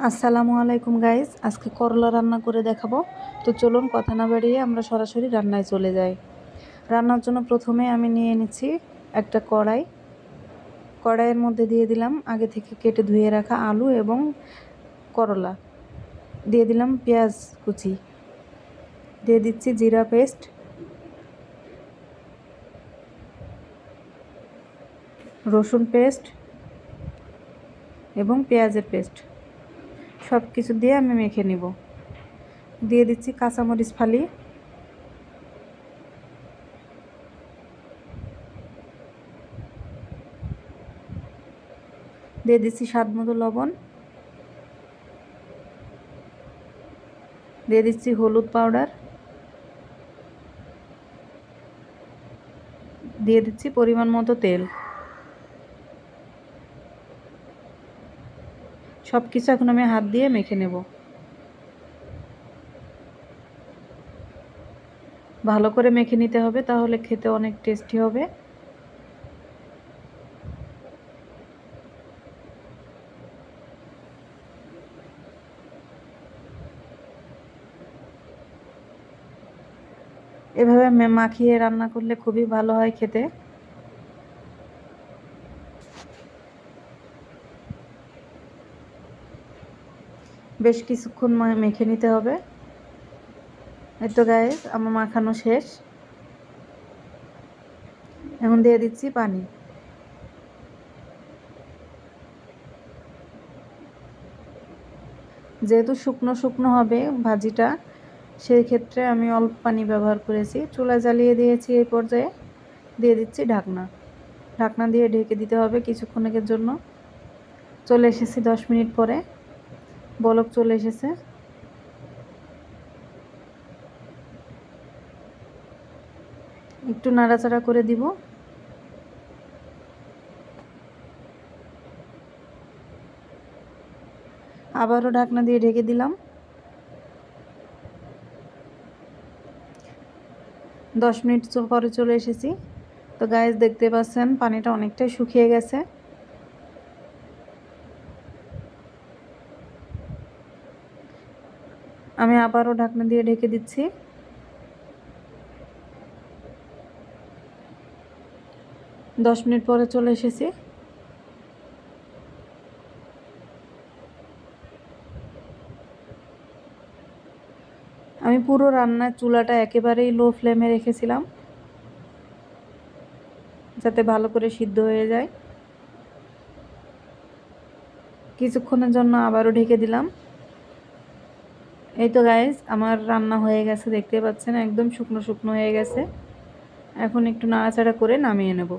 আসসালামু আলাইকুম গাইস, আজকে করলা রান্না করে দেখাবো। তো চলুন কথা না বাড়িয়ে আমরা সরাসরি রান্নায় চলে যাই। রান্নার জন্য প্রথমে আমি নিয়ে নিচ্ছি একটা কড়াইয়ের মধ্যে দিয়ে দিলাম আগে থেকে কেটে ধুয়ে রাখা আলু এবং করলা, দিয়ে দিলাম পেঁয়াজ কুচি, দিয়ে দিচ্ছি জিরা পেস্ট, রসুন পেস্ট এবং পেঁয়াজের পেস্ট, সব কিছু দিয়ে আমি মেখে নিব। দিয়ে দিচ্ছি কাঁচামরিচ ফালি, দিয়ে দিচ্ছি স্বাদ মতো লবণ, দিয়ে দিচ্ছি হলুদ পাউডার, দিয়ে দিচ্ছি পরিমাণ মতো তেল। সব কিছু এখন আমি হাত দিয়ে মেখে নেব। ভালো করে মেখে নিতে হবে, তাহলে খেতে অনেক টেস্টি হবে। এভাবে মাখিয়ে রান্না করলে খুবই ভালো হয় খেতে। বেশ কিছুক্ষণ মেখে নিতে হবে। এই তো গাইস, আমার মাখানো শেষ। এখন দিয়ে দিচ্ছি পানি। যেহেতু শুকনো শুকনো হবে ভাজিটা, সেই ক্ষেত্রে আমি অল্প পানি ব্যবহার করেছি। চুলা জ্বালিয়ে দিয়েছি। এই পর্যায়ে দিয়ে দিচ্ছি ঢাকনা দিয়ে ঢেকে দিতে হবে কিছুক্ষণের জন্য। চলে এসেছি 10 মিনিট পরে, বলক চলে এসেছে। একটু নাড়াচাড়া করে দিব। আবারও ঢাকনা দিয়ে ঢেকে দিলাম। 10 মিনিট পরে চলে এসেছি। তো গাইস, দেখতে পাচ্ছেন পানিটা অনেকটাই শুকিয়ে গেছে। আমি আবারও ঢাকনা দিয়ে ঢেকে দিচ্ছি। 10 মিনিট পরে চলে এসেছি। আমি পুরো রান্নার চুলাটা একেবারেই লো ফ্লেমে রেখেছিলাম, যাতে ভালো করে সিদ্ধ হয়ে যায়। কিছুক্ষণের জন্য আবারও ঢেকে দিলাম। এই তো গাইস, আমার রান্না হয়ে গেছে। দেখতে পাচ্ছেন একদম শুকনো শুকনো হয়ে গেছে। এখন একটু নাড়াচাড়া করে নামিয়ে নেব।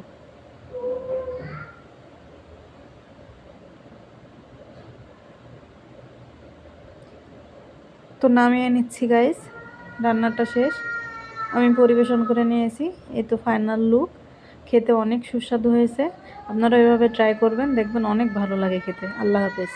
তো নামিয়ে নিচ্ছি গাইস, রান্নাটা শেষ। আমি পরিবেশন করে নিয়েছি। এই তো ফাইনাল লুক। খেতে অনেক সুস্বাদু হয়েছে। আপনারা এভাবে ট্রাই করবেন, দেখবেন অনেক ভালো লাগে খেতে। আল্লাহ হাফেজ।